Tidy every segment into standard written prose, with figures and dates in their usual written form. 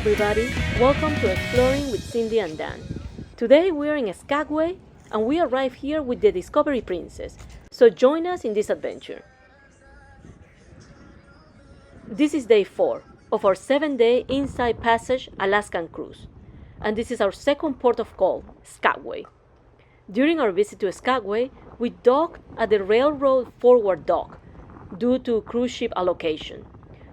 everybody, welcome to Exploring with Cindy and Dan. Today we are in Skagway and we arrive here with the Discovery Princess, so join us in this adventure. This is day 4 of our 7-day Inside Passage Alaskan cruise, and this is our second port of call, Skagway. During our visit to Skagway, we docked at the railroad forward dock due to cruise ship allocation.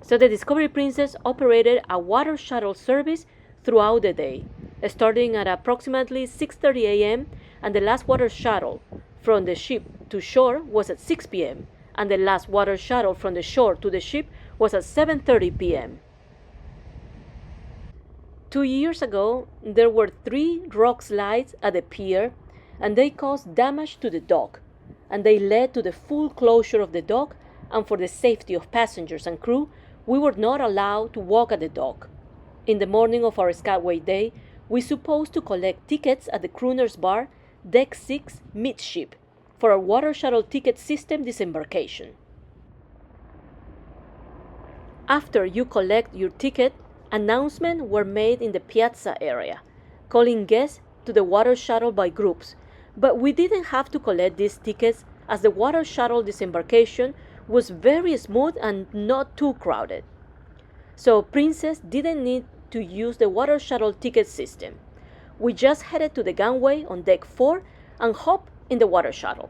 So the Discovery Princess operated a water shuttle service throughout the day, starting at approximately 6:30 a.m. and the last water shuttle from the ship to shore was at 6 p.m. and the last water shuttle from the shore to the ship was at 7:30 p.m. 2 years ago, there were 3 rock slides at the pier and they caused damage to the dock, and they led to the full closure of the dock, and for the safety of passengers and crew, we were not allowed to walk at the dock. In the morning of our Skagway day, we supposed to collect tickets at the crooner's bar, Deck 6 midship, for our water shuttle ticket system disembarkation. After you collect your ticket, announcements were made in the piazza area, calling guests to the water shuttle by groups, but we didn't have to collect these tickets as the water shuttle disembarkation was very smooth and not too crowded. So Princess didn't need to use the water shuttle ticket system. We just headed to the gangway on deck 4 and hopped in the water shuttle.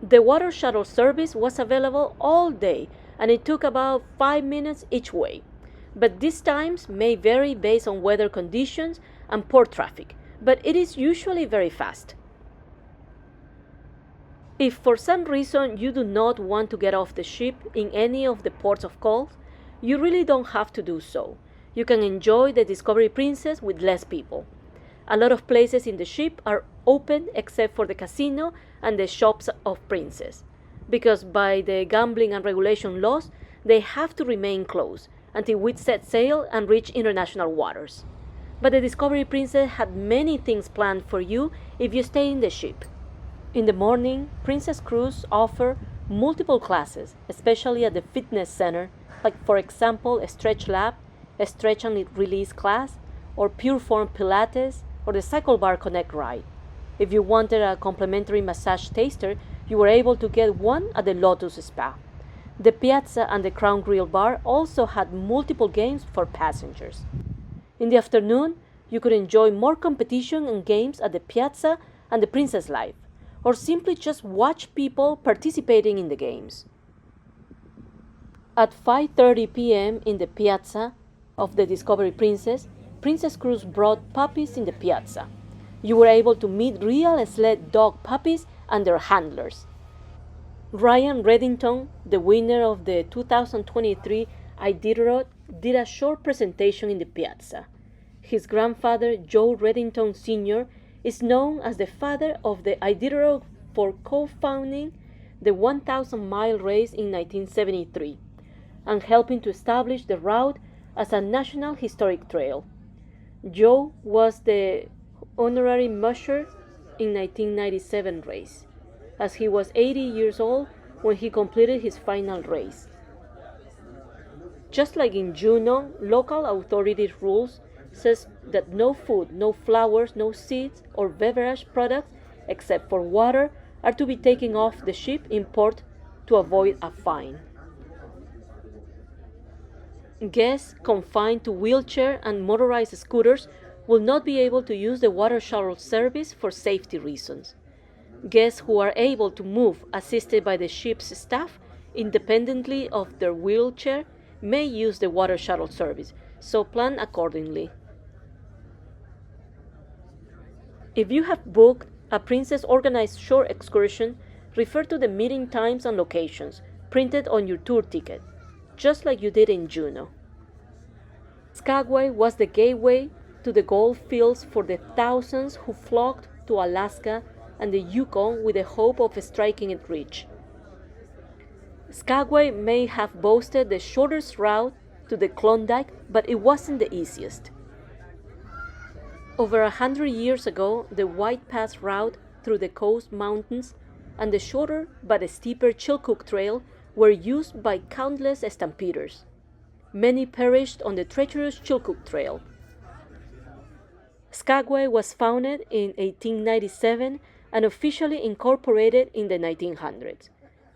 The water shuttle service was available all day and it took about 5 minutes each way. But these times may vary based on weather conditions and port traffic, but it is usually very fast. If for some reason you do not want to get off the ship in any of the ports of call, you really don't have to do so. You can enjoy the Discovery Princess with less people. A lot of places in the ship are open except for the casino and the shops of Princess, because by the gambling and regulation laws, they have to remain closed until we set sail and reach international waters. But the Discovery Princess had many things planned for you if you stay in the ship. In the morning, Princess Cruise offer multiple classes, especially at the fitness center, like for example a stretch lab, a stretch and release class, or pure form Pilates, or the Cycle Bar Connect ride. If you wanted a complimentary massage taster, you were able to get one at the Lotus Spa. The Piazza and the Crown Grill Bar also had multiple games for passengers. In the afternoon, you could enjoy more competition and games at the Piazza and the Princess Life, or simply just watch people participating in the games. At 5:30 p.m. in the Piazza of the Discovery Princess, Princess Cruise brought puppies in the Piazza. You were able to meet real sled dog puppies and their handlers. Ryan Reddington, the winner of the 2023 Iditarod, did a short presentation in the Piazza. His grandfather, Joe Reddington Sr., is known as the father of the Iditarod for co-founding the 1,000-mile race in 1973 and helping to establish the route as a National Historic Trail. Joe was the honorary musher in 1997 race, as he was 80 years old when he completed his final race. Just like in Juneau, local authorities rules says that no food, no flowers, no seeds or beverage products except for water are to be taken off the ship in port to avoid a fine. Guests confined to wheelchair and motorized scooters will not be able to use the water shuttle service for safety reasons. Guests who are able to move assisted by the ship's staff independently of their wheelchair may use the water shuttle service, so plan accordingly. If you have booked a Princess organized shore excursion, refer to the meeting times and locations printed on your tour ticket, just like you did in Juneau. Skagway was the gateway to the gold fields for the thousands who flocked to Alaska and the Yukon with the hope of striking it rich. Skagway may have boasted the shortest route to the Klondike, but it wasn't the easiest. Over 100 years ago, the White Pass route through the Coast Mountains and the shorter but steeper Chilkoot Trail were used by countless stampeders. Many perished on the treacherous Chilkoot Trail. Skagway was founded in 1897 and officially incorporated in the 1900s.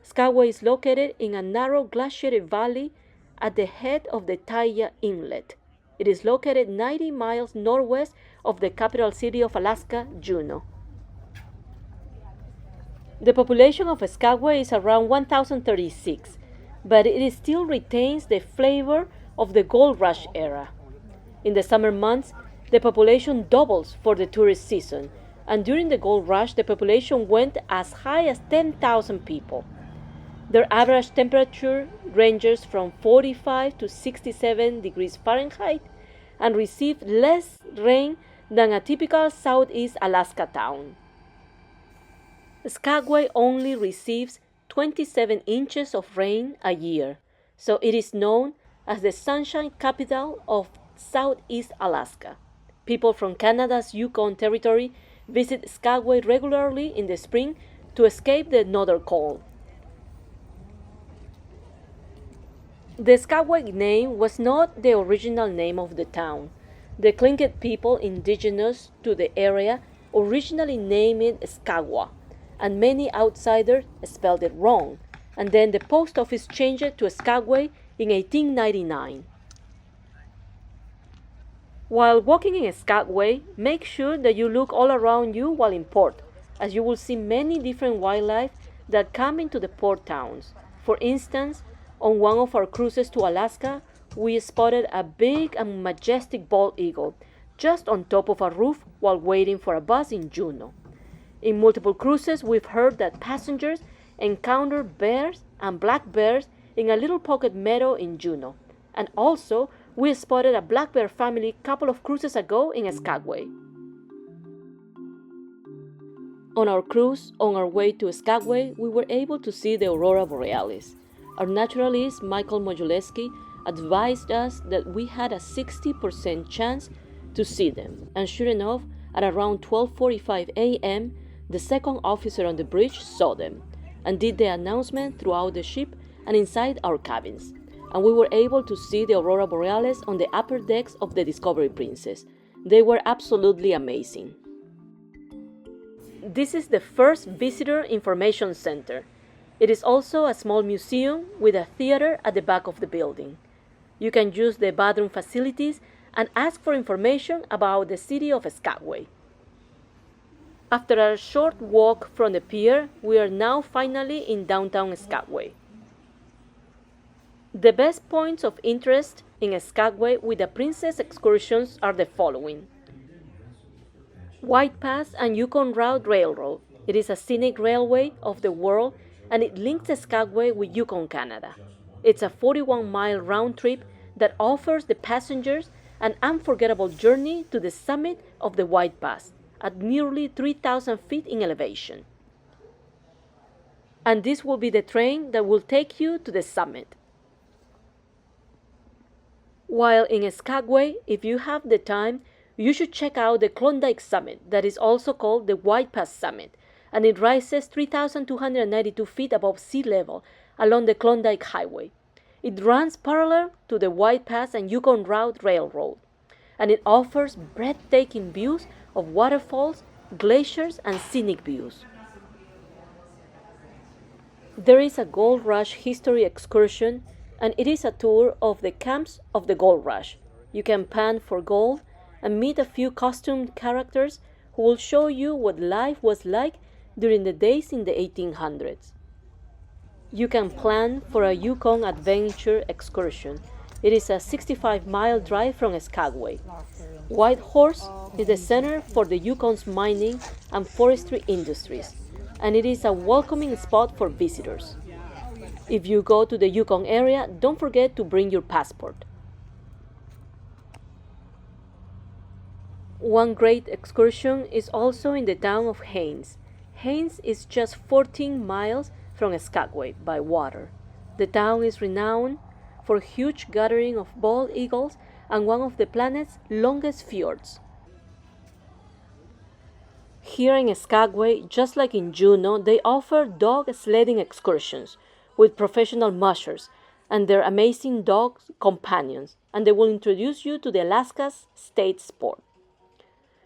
Skagway is located in a narrow glaciated valley at the head of the Taiya Inlet. It is located 90 miles northwest of the capital city of Alaska, Juneau. The population of Skagway is around 1,036, but it still retains the flavor of the gold rush era. In the summer months, the population doubles for the tourist season, and during the gold rush, the population went as high as 10,000 people. Their average temperature ranges from 45 to 67 degrees Fahrenheit and received less rain than a typical Southeast Alaska town. Skagway only receives 27 inches of rain a year, so it is known as the sunshine capital of Southeast Alaska. People from Canada's Yukon Territory visit Skagway regularly in the spring to escape the northern cold. The Skagway name was not the original name of the town. The Tlingit people indigenous to the area originally named it Skagwa, and many outsiders spelled it wrong, and then the post office changed it to Skagway in 1899. While walking in Skagway, make sure that you look all around you while in port, as you will see many different wildlife that come into the port towns. For instance, on one of our cruises to Alaska, we spotted a big and majestic bald eagle just on top of a roof while waiting for a bus in Juneau. In multiple cruises, we've heard that passengers encounter bears and black bears in a little pocket meadow in Juneau, and also we spotted a black bear family a couple of cruises ago in Skagway. On our cruise, on our way to Skagway, we were able to see the Aurora Borealis. Our naturalist, Michael Mojuleski, advised us that we had a 60% chance to see them, and sure enough, at around 12:45 a.m., the second officer on the bridge saw them, and did the announcement throughout the ship and inside our cabins. And we were able to see the Aurora Borealis on the upper decks of the Discovery Princess. They were absolutely amazing. This is the first visitor information center. It is also a small museum with a theater at the back of the building. You can use the bathroom facilities and ask for information about the city of Skagway. After a short walk from the pier, we are now finally in downtown Skagway. The best points of interest in Skagway with the Princess excursions are the following. White Pass and Yukon Route Railroad. It is a scenic railway of the world and it links Skagway with Yukon, Canada. It's a 41-mile round trip that offers the passengers an unforgettable journey to the summit of the White Pass at nearly 3,000 feet in elevation. And this will be the train that will take you to the summit. While in Skagway, if you have the time, you should check out the Klondike Summit, that is also called the White Pass Summit, and it rises 3,292 feet above sea level along the Klondike Highway. It runs parallel to the White Pass and Yukon Route Railroad, and it offers breathtaking views of waterfalls, glaciers, and scenic views. There is a Gold Rush history excursion, and it is a tour of the camps of the Gold Rush. You can pan for gold and meet a few costumed characters who will show you what life was like during the days in the 1800s. You can plan for a Yukon Adventure excursion. It is a 65-mile drive from Skagway. Whitehorse is the center for the Yukon's mining and forestry industries, and it is a welcoming spot for visitors. If you go to the Yukon area, don't forget to bring your passport. One great excursion is also in the town of Haines. Haines is just 14 miles from Skagway by water. The town is renowned for a huge gathering of bald eagles and one of the planet's longest fjords. Here in Skagway, just like in Juneau, they offer dog sledding excursions with professional mushers, and their amazing dog companions, and they will introduce you to the Alaska's state sport.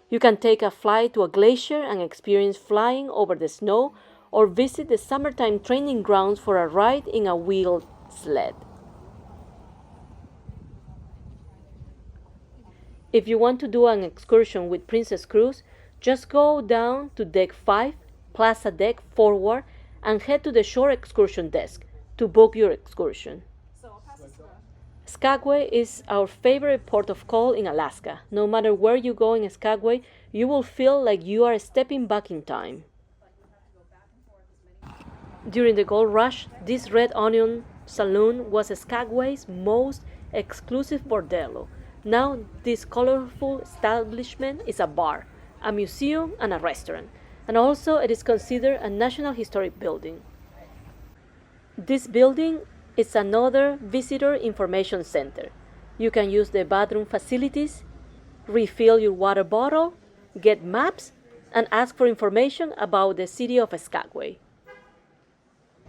You can take a flight to a glacier and experience flying over the snow, or visit the summertime training grounds for a ride in a wheeled sled. If you want to do an excursion with Princess Cruise, just go down to Deck 5, Plaza Deck Forward, and head to the shore excursion desk to book your excursion. Skagway is our favorite port of call in Alaska. No matter where you go in Skagway, you will feel like you are stepping back in time. During the gold rush, this Red Onion Saloon was Skagway's most exclusive bordello. Now, this colorful establishment is a bar, a museum, and a restaurant, and also it is considered a National Historic Building. This building is another visitor information center. You can use the bathroom facilities, refill your water bottle, get maps, and ask for information about the city of Skagway.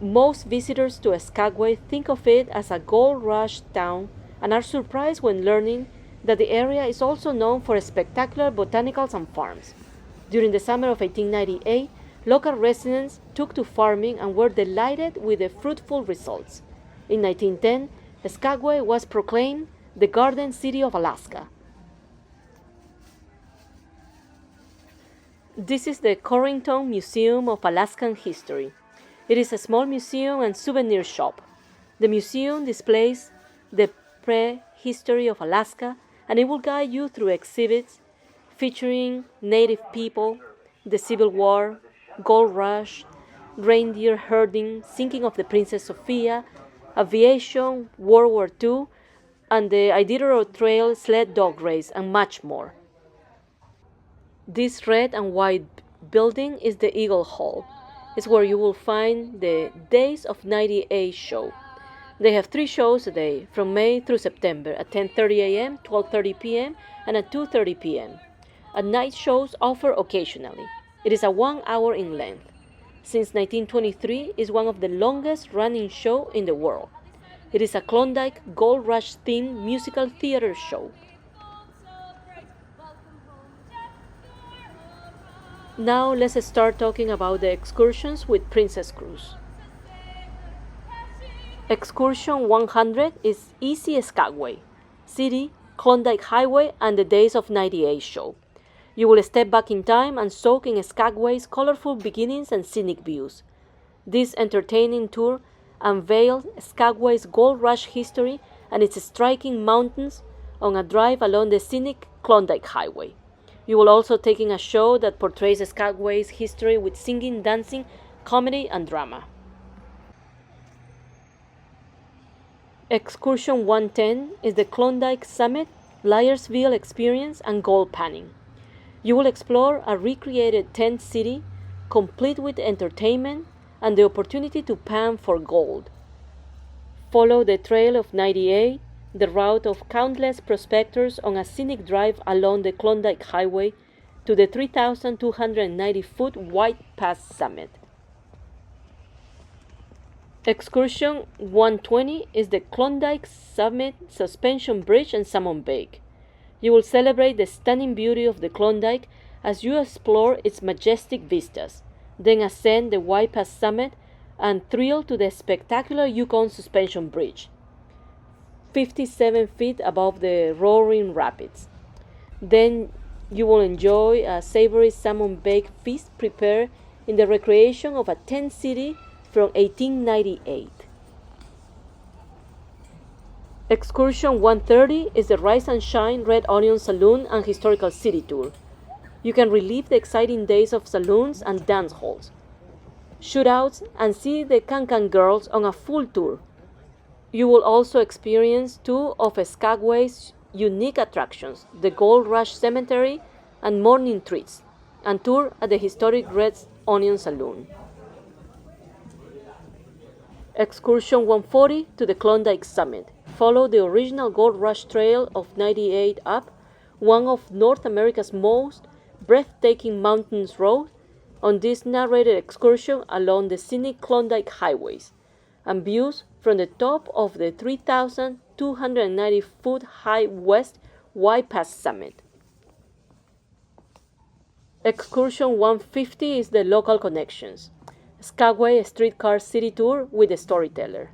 Most visitors to Skagway think of it as a gold rush town and are surprised when learning that the area is also known for spectacular botanicals and farms. During the summer of 1898, local residents took to farming and were delighted with the fruitful results. In 1910, Skagway was proclaimed the Garden City of Alaska. This is the Corrington Museum of Alaskan History. It is a small museum and souvenir shop. The museum displays the prehistory of Alaska, and it will guide you through exhibits featuring native people, the Civil War, gold rush, reindeer herding, sinking of the Princess Sophia, aviation, World War II, and the Iditarod Trail sled dog race, and much more. This red and white building is the Eagle Hall. It's where you will find the Days of 98 show. They have 3 shows a day, from May through September, at 10:30 a.m., 12:30 p.m., and at 2:30 p.m. At night shows offer occasionally. It is a 1 hour in length. Since 1923, it is one of the longest running shows in the world. It is a Klondike Gold Rush themed musical theater show. Now let's start talking about the excursions with Princess Cruise. Excursion 100 is Easy Skagway, City, Klondike Highway, and the Days of 98 show. You will step back in time and soak in Skagway's colorful beginnings and scenic views. This entertaining tour unveils Skagway's gold rush history and its striking mountains on a drive along the scenic Klondike Highway. You will also take in a show that portrays Skagway's history with singing, dancing, comedy, and drama. Excursion 110 is the Klondike Summit, Liarsville Experience, and Gold Panning. You will explore a recreated tent city, complete with entertainment and the opportunity to pan for gold. Follow the Trail of 98, the route of countless prospectors on a scenic drive along the Klondike Highway to the 3,290-foot White Pass summit. Excursion 120 is the Klondike Summit Suspension Bridge and Salmon Bake. You will celebrate the stunning beauty of the Klondike as you explore its majestic vistas, then ascend the White Pass summit and thrill to the spectacular Yukon Suspension Bridge, 57 feet above the roaring rapids. Then you will enjoy a savory salmon bake feast prepared in the recreation of a tent city from 1898. Excursion 130 is the Rise and Shine Red Onion Saloon and Historical City Tour. You can relive the exciting days of saloons and dance halls, shootouts, and see the Can-Can Girls on a full tour. You will also experience 2 of Skagway's unique attractions, the Gold Rush Cemetery and Morning Treats, and tour at the historic Red Onion Saloon. Excursion 140 to the Klondike Summit. Follow the original Gold Rush Trail of 98 up, one of North America's most breathtaking mountains road, on this narrated excursion along the scenic Klondike highways. and views from the top of the 3,290-foot high West White Pass summit. Excursion 150 is the local connections. Skagway streetcar city tour with a storyteller.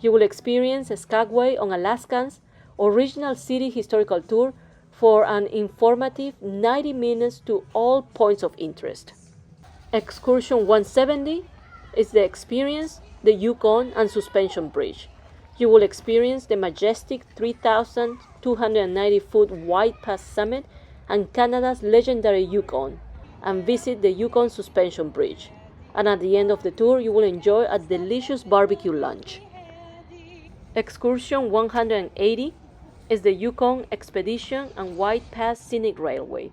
You will experience Skagway on Alaskans original city historical tour for an informative 90 minutes to all points of interest. Excursion 170 is the experience the Yukon and Suspension Bridge. You will experience the majestic 3,290-foot White Pass summit and Canada's legendary Yukon, and visit the Yukon Suspension Bridge. And at the end of the tour, you will enjoy a delicious barbecue lunch. Excursion 180 is the Yukon Expedition and White Pass Scenic Railway.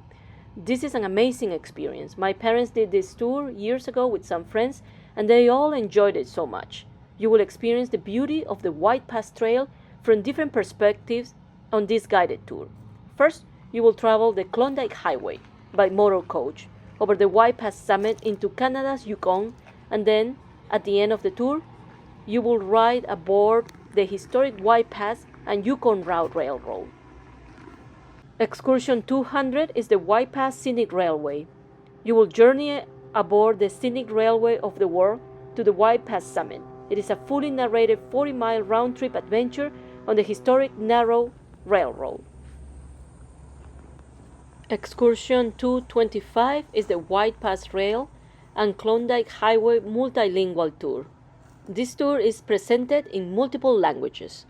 This is an amazing experience. My parents did this tour years ago with some friends, and they all enjoyed it so much. You will experience the beauty of the White Pass Trail from different perspectives on this guided tour. First, you will travel the Klondike Highway by motor coach over the White Pass summit into Canada's Yukon, and then, at the end of the tour, you will ride aboard the historic White Pass and Yukon Route Railroad. Excursion 200 is the White Pass Scenic Railway. You will journey aboard the Scenic Railway of the World to the White Pass summit. It is a fully narrated 40-mile round-trip adventure on the historic narrow railroad. Excursion 225 is the White Pass Rail and Klondike Highway multilingual tour. This tour is presented in multiple languages.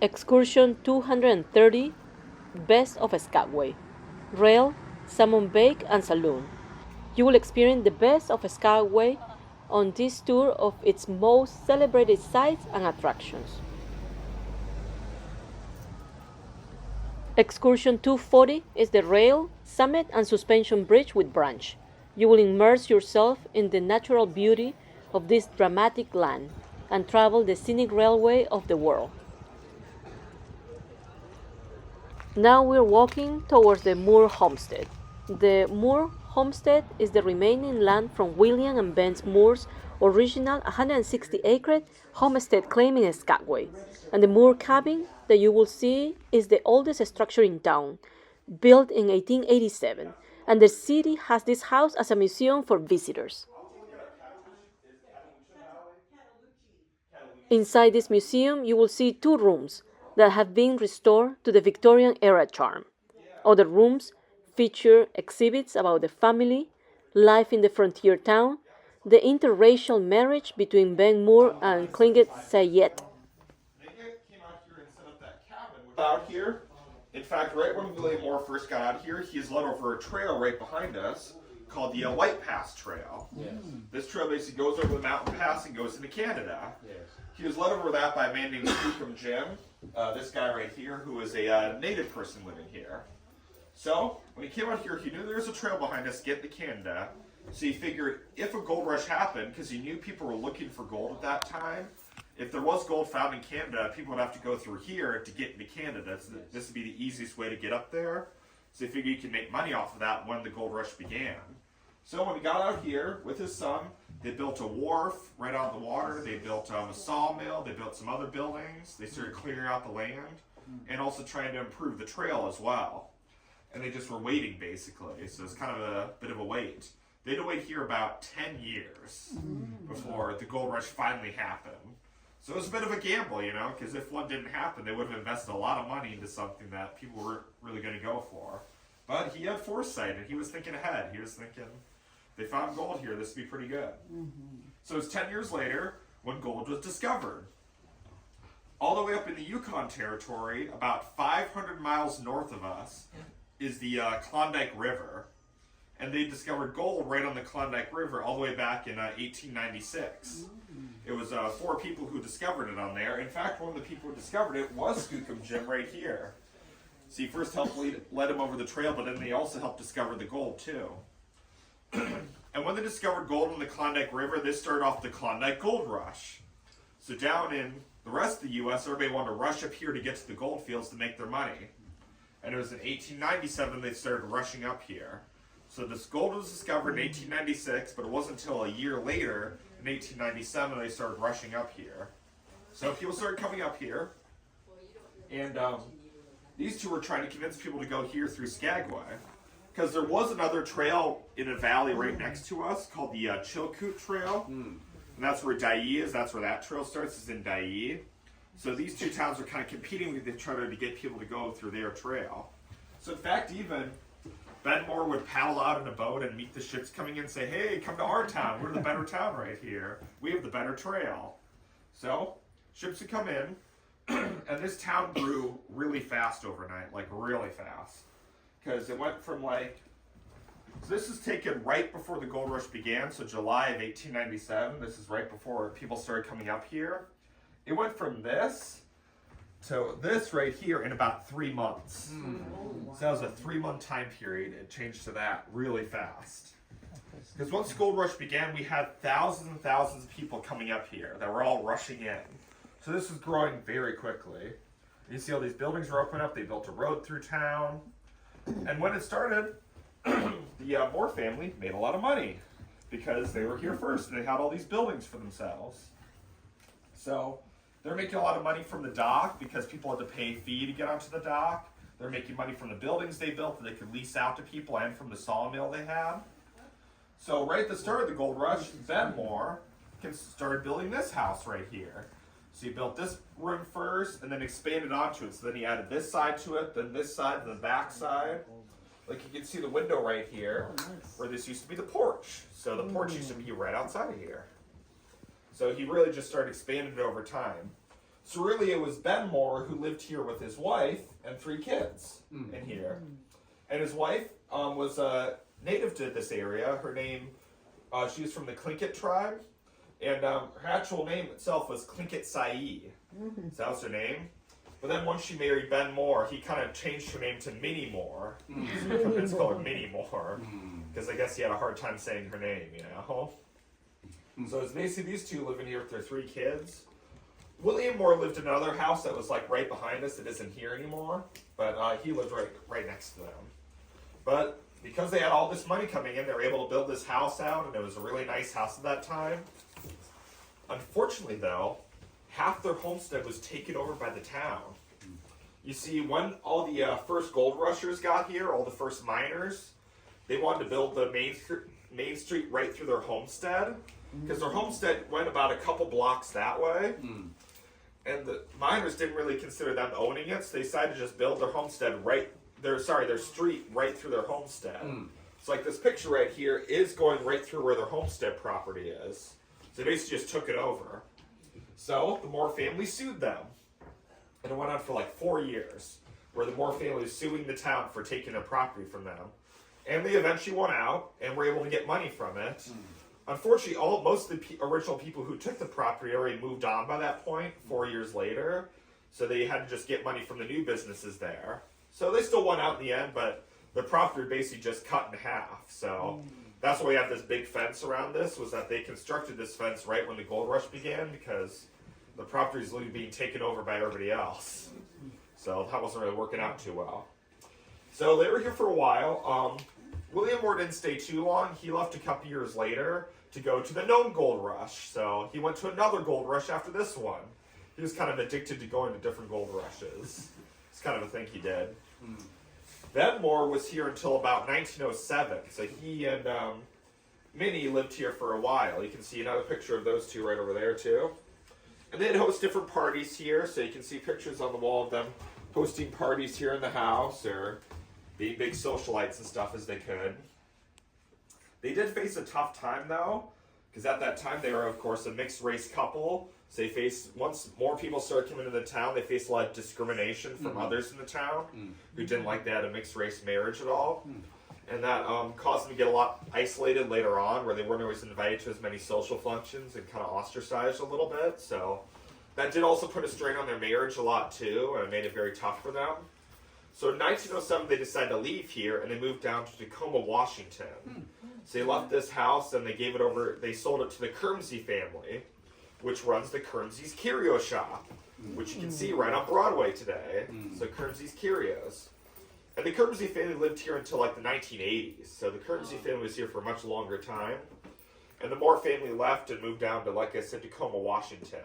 Excursion 230, Best of Skagway, Rail, Salmon Bake and Saloon. You will experience the best of Skagway on this tour of its most celebrated sites and attractions. Excursion 240 is the Rail, Summit and Suspension Bridge with Branch. You will immerse yourself in the natural beauty of this dramatic land and travel the scenic railway of the world. Now we're walking towards the Moore Homestead. The Moore Homestead is the remaining land from William and Ben Moore's original 160-acre homestead claim in Skagway. And the Moore cabin that you will see is the oldest structure in town, built in 1887. And the city has this house as a museum for visitors. Inside this museum, you will see 2 rooms that have been restored to the Victorian era charm. Other rooms feature exhibits about the family, life in the frontier town, the interracial marriage between Ben Moore and Klingit Sayet. Out here, in fact, right when William Moore first got out here, he's led over a trail right behind us called the White Pass Trail. Yes. This trail basically goes over the mountain pass and goes into Canada. Yes. He was led over that by a man named Skookum Jim, this guy right here, who is a native person living here. So, when he came out here, he knew there was a trail behind us to get to Canada. So he figured if a gold rush happened, because he knew people were looking for gold at that time, if there was gold found in Canada, people would have to go through here to get into Canada. So this would be the easiest way to get up there. So he figured he could make money off of that when the gold rush began. So when he got out here with his son, they built a wharf right out on the water. They built a sawmill. They built some other buildings. They started clearing out the land and also trying to improve the trail as well. And they just were waiting, basically. So it's kind of a bit of a wait. They had to wait here about 10 years before the gold rush finally happened. So it was a bit of a gamble, you know, because if one didn't happen, they would have invested a lot of money into something that people weren't really going to go for. But he had foresight, and he was thinking ahead. He was thinking, they found gold here, this would be pretty good. So it's 10 years later when gold was discovered. All the way up in the Yukon Territory, about 500 miles north of us, is the Klondike River. And they discovered gold right on the Klondike River all the way back in 1896. It was 4 people who discovered it on there. In fact, one of the people who discovered it was Skookum Jim right here. So he first helped led him over the trail, but then they also helped discover the gold too. And when they discovered gold on the Klondike River, this started off the Klondike Gold Rush. So down in the rest of the U.S., everybody wanted to rush up here to get to the gold fields to make their money. And it was in 1897 they started rushing up here. So this gold was discovered in 1896, but it wasn't until a year later, in 1897, they started rushing up here. So people started coming up here, and these two were trying to convince people to go here through Skagway, because there was another trail in a valley right next to us called the Chilkoot Trail, and that's where Dyea is. That's where that trail starts, is in Dyea. So these two towns are kind of competing with each other to get people to go through their trail. So in fact, even Benmore would paddle out in a boat and meet the ships coming in and say, hey, come to our town. We're the better town right here. We have the better trail. So ships would come in, and this town grew really fast overnight, like really fast. Because it went from like, so this is taken right before the gold rush began, so July of 1897. This is right before people started coming up here. It went from this to this right here in about 3 months. So that was a 3-month time period. It changed to that really fast. Because once the gold rush began, we had thousands and thousands of people coming up here that were all rushing in. So this was growing very quickly. You see all these buildings were opening up. They built a road through town. And when it started, the Moore family made a lot of money because they were here first and they had all these buildings for themselves. So they're making a lot of money from the dock because people had to pay a fee to get onto the dock. They're making money from the buildings they built that they could lease out to people and from the sawmill they had. So right at the start of the gold rush, Benmore started building this house right here. So he built this room first and then expanded onto it. So then he added this side to it, then this side, then the back side. Like you can see the window right here where this used to be the porch. So the porch used to be right outside of here. So he really just started expanding it over time. So really it was Benmore who lived here with his wife and 3 kids in here. And his wife was native to this area. Her name, she was from the Tlingit tribe. And her actual name itself was Tlingit Sa'i. So that was her name. But then once she married Ben Moore, he kind of changed her name to Minnie Moore. So it's called her Minnie Moore. Because I guess he had a hard time saying her name, you know. So it's basically these two living here with their 3 kids. William Moore lived in another house that was like right behind us. It isn't here anymore. But he lived right next to them. But because they had all this money coming in, they were able to build this house out. And it was a really nice house at that time. Unfortunately, though, half their homestead was taken over by the town. You see, when all the first gold rushers got here, all the first miners, they wanted to build the main street right through their homestead. Because their homestead went about a couple blocks that way. And the miners didn't really consider them owning it, so they decided to just build their homestead their street right through their homestead. So like this picture right here is going right through where their homestead property is. So they basically just took it over. So the Moore family sued them. And it went on for like 4 years, where the Moore family was suing the town for taking their property from them. And they eventually won out and were able to get money from it. Unfortunately, most of the original people who took the property already moved on by that point, 4 years later. So they had to just get money from the new businesses there. So they still won out in the end, but the property basically just cut in half. So that's why we have this big fence around this, was that they constructed this fence right when the gold rush began because the property is literally being taken over by everybody else. So that wasn't really working out too well. So they were here for a while. William Moore didn't stay too long. He left a couple years later to go to the known gold rush. So he went to another gold rush after this one. He was kind of addicted to going to different gold rushes. It's kind of a thing he did. Ben Moore was here until about 1907. So he and Minnie lived here for a while. You can see another picture of those two right over there too. And they'd host different parties here. So you can see pictures on the wall of them hosting parties here in the house or being big socialites and stuff as they could. They did face a tough time though, because at that time they were of course a mixed race couple. So they faced, once more people started coming into the town, they faced a lot of discrimination from others in the town who didn't like they had a mixed race marriage at all. And that caused them to get a lot isolated later on, where they weren't always invited to as many social functions and kind of ostracized a little bit. So that did also put a strain on their marriage a lot too, and it made it very tough for them. So in 1907, they decided to leave here, and they moved down to Tacoma, Washington. So they left this house, and they sold it to the Kermsey family, which runs the Kermsey's Curio Shop, which you can see right on Broadway today. So Kermsey's Curios. And the Currency family lived here until like the 1980s. So the Currency family was here for a much longer time. And the Moore family left and moved down to, like I said, Tacoma, Washington.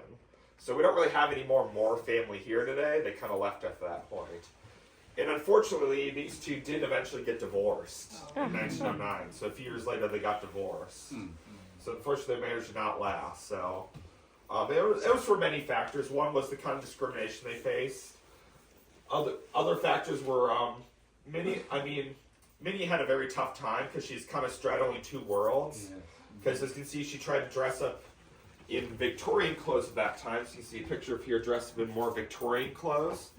So we don't really have any more Moore family here today. They kind of left at that point. And unfortunately, these two did eventually get divorced in 1909. So a few years later, they got divorced. So unfortunately, their marriage did not last. So it was for many factors. One was the kind of discrimination they faced. Other factors were Minnie had a very tough time because she's kind of straddling two worlds. Because as you can see, she tried to dress up in Victorian clothes at that time. So you can see a picture of here dressed up in more Victorian clothes.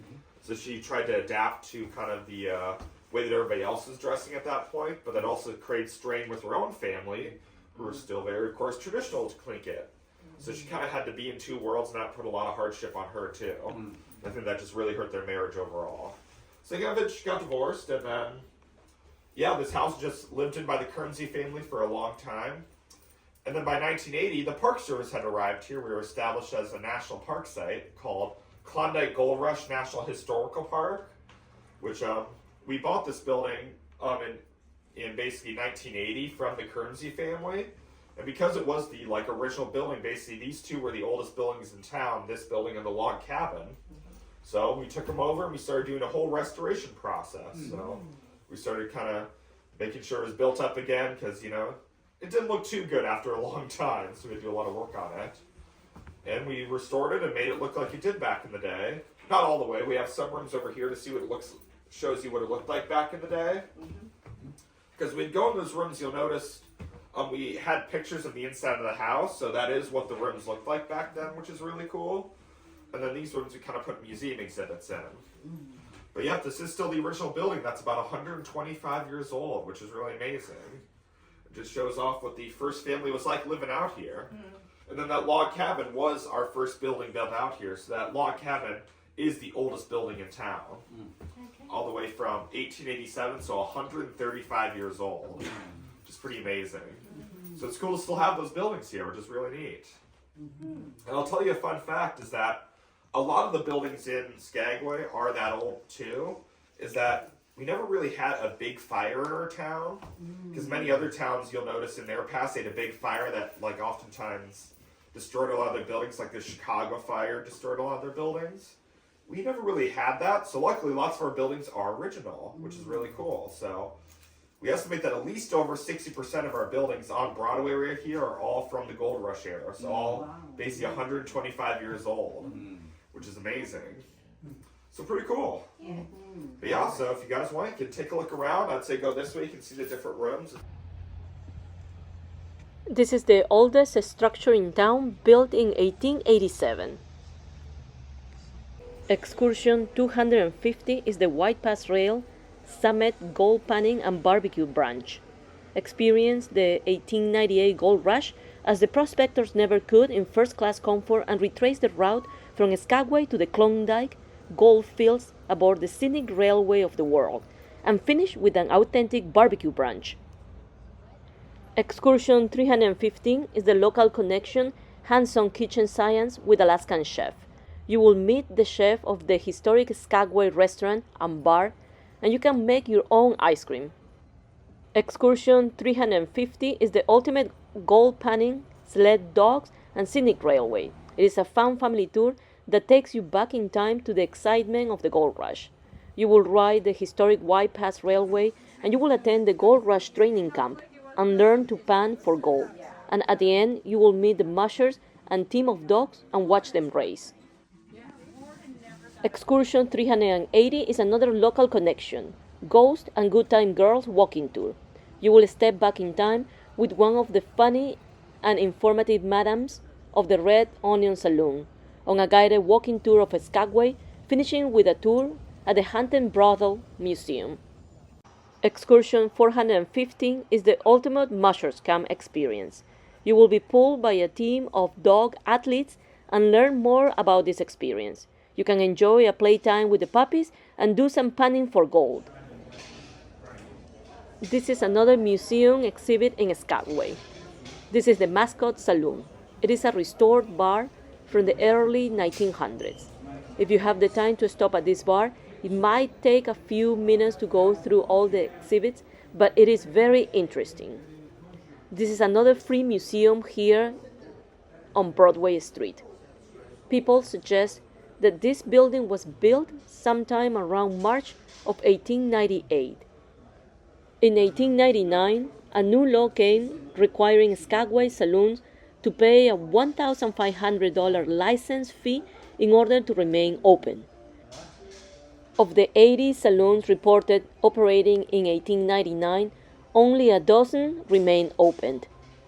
So she tried to adapt to kind of the way that everybody else was dressing at that point. But that also created strain with her own family, who were still very, of course, traditional to Tlingit. So she kind of had to be in two worlds, and that put a lot of hardship on her too. I think that just really hurt their marriage overall. So she got divorced, and then, this house just lived in by the Currency family for a long time. And then by 1980, the Park Service had arrived here. We were established as a national park site called Klondike Gold Rush National Historical Park, which we bought this building in basically 1980 from the Currency family. And because it was the original building, basically these two were the oldest buildings in town, this building and the log cabin. So we took them over and we started doing a whole restoration process. So we started kind of making sure it was built up again because, it didn't look too good after a long time. So we had to do a lot of work on it. And we restored it and made it look like it did back in the day. Not all the way. We have some rooms over here to see what it shows you what it looked like back in the day. Because we'd go in those rooms, you'll notice we had pictures of the inside of the house. So that is what the rooms looked like back then, which is really cool. And then these rooms we kind of put museum exhibits in. But this is still the original building. That's about 125 years old, which is really amazing. It just shows off what the first family was like living out here. And then that log cabin was our first building built out here. So that log cabin is the oldest building in town. All the way from 1887, so 135 years old. Which is pretty amazing. So it's cool to still have those buildings here, which is really neat. And I'll tell you a fun fact is that a lot of the buildings in Skagway are that old too, is that we never really had a big fire in our town. Because many other towns, you'll notice in their past, they had a big fire that oftentimes destroyed a lot of their buildings, like the Chicago fire destroyed a lot of their buildings. We never really had that, so luckily lots of our buildings are original, which is really cool. So we estimate that at least over 60% of our buildings on Broadway right here are all from the Gold Rush era. So all basically 125 years old, which is amazing. So pretty cool. But so if you guys want, you can take a look around. I'd say go this way, you can see the different rooms. This is the oldest structure in town, built in 1887. Excursion 250 is the White Pass Rail, Summit Gold Panning and Barbecue Branch. Experience the 1898 gold rush as the prospectors never could in first-class comfort and retrace the route from Skagway to the Klondike gold fields aboard the scenic railway of the world, and finish with an authentic barbecue branch. Excursion 315 is the local connection, hands-on kitchen science with Alaskan chef. You will meet the chef of the historic Skagway restaurant and bar, and you can make your own ice cream. Excursion 350 is the ultimate gold panning, sled dogs, and scenic railway. It is a fun family tour that takes you back in time to the excitement of the gold rush. You will ride the historic White Pass Railway, and you will attend the Gold Rush training camp and learn to pan for gold. And at the end, you will meet the mushers and team of dogs and watch them race. Excursion 380 is another local connection, Ghost and Good Time Girls walking tour. You will step back in time with one of the funny and informative madams of the Red Onion Saloon on a guided walking tour of Skagway, finishing with a tour at the Hampton Brothel Museum. Excursion 415 is the ultimate mushers camp experience. You will be pulled by a team of dog athletes and learn more about this experience. You can enjoy a playtime with the puppies and do some panning for gold. This is another museum exhibit in Skagway. This is the Mascot Saloon. It is a restored bar from the early 1900s. If you have the time to stop at this bar, It might take a few minutes to go through all the exhibits, but it is very interesting. This is another free museum here on Broadway Street. People suggest that this building was built sometime around March of 1898. In 1899, a new law came requiring Skagway saloons to pay a $1,500 license fee in order to remain open. Of the 80 saloons reported operating in 1899, only a dozen remained open,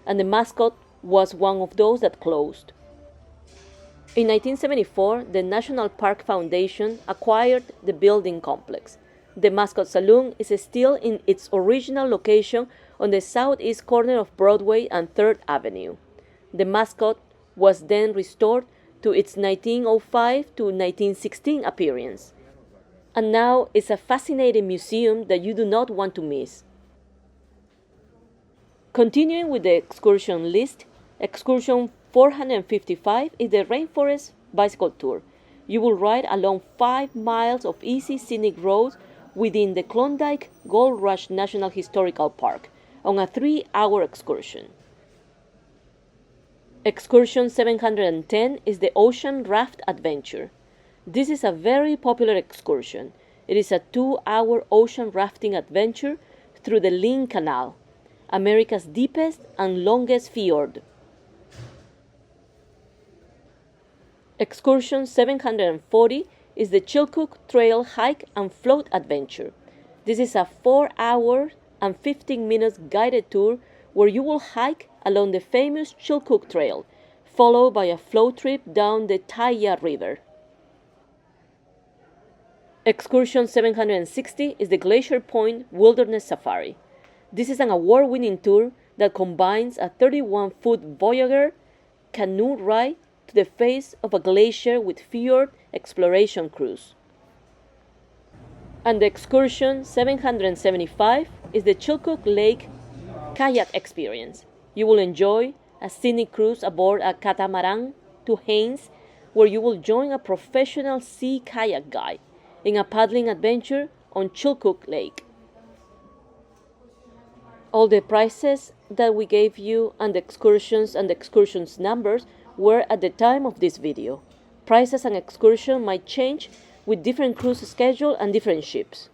and the Mascot was one of those that closed. In 1974, the National Park Foundation acquired the building complex. The Mascot Saloon is still in its original location on the southeast corner of Broadway and 3rd Avenue. The Mascot was then restored to its 1905 to 1916 appearance. And now it's a fascinating museum that you do not want to miss. Continuing with the excursion list, excursion 455 is the Rainforest Bicycle Tour. You will ride along 5 miles of easy scenic roads within the Klondike Gold Rush National Historical Park on a 3-hour excursion. Excursion 710 is the Ocean Raft Adventure. This is a very popular excursion. It is a 2-hour ocean rafting adventure through the Lynn Canal, America's deepest and longest fjord. Excursion 740 is the Chilkoot Trail Hike and Float Adventure. This is a 4-hour and 15 minutes guided tour where you will hike along the famous Chilkoot Trail, followed by a float trip down the Taya River. Excursion 760 is the Glacier Point Wilderness Safari. This is an award-winning tour that combines a 31-foot Voyager canoe ride to the face of a glacier with fjord exploration cruise. And the Excursion 775 is the Chilkoot Lake Kayak Experience. You will enjoy a scenic cruise aboard a catamaran to Haines, where you will join a professional sea kayak guide in a paddling adventure on Chilkoot Lake. All the prices that we gave you and the excursions numbers were at the time of this video. Prices and excursion might change with different cruise schedule and different ships.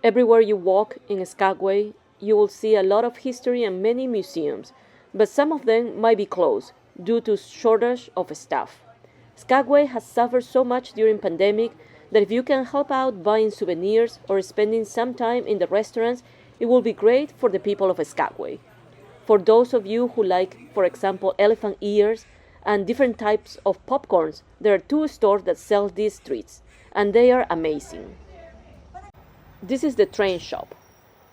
Everywhere you walk in Skagway, you will see a lot of history and many museums, but some of them might be closed due to shortage of staff. Skagway has suffered so much during pandemic that if you can help out buying souvenirs or spending some time in the restaurants, it will be great for the people of Skagway. For those of you who like, for example, elephant ears and different types of popcorns, there are 2 stores that sell these treats, and they are amazing. This is the train shop,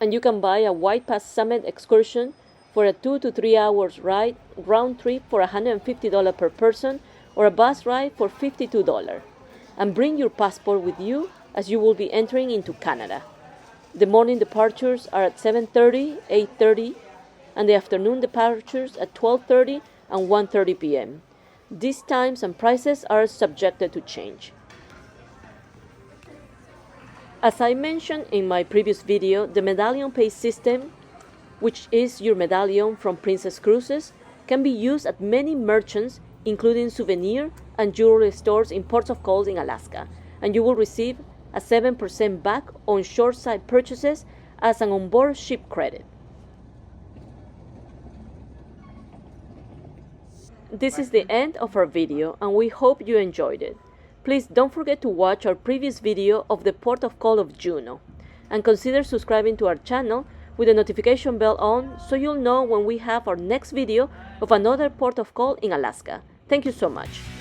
and you can buy a White Pass Summit excursion for a 2 to 3 hours ride, round trip for $150 per person, or a bus ride for $52. And bring your passport with you as you will be entering into Canada. The morning departures are at 7:30, 8:30, and the afternoon departures at 12:30 and 1:30 p.m. These times and prices are subjected to change. As I mentioned in my previous video, the medallion pay system, which is your medallion from Princess Cruises, can be used at many merchants, including souvenir and jewelry stores in ports of call in Alaska, and you will receive a 7% back on shoreside purchases as an onboard ship credit. This is the end of our video, and we hope you enjoyed it. Please don't forget to watch our previous video of the port of call of Juneau, and consider subscribing to our channel with the notification bell on so you'll know when we have our next video of another port of call in Alaska. Thank you so much.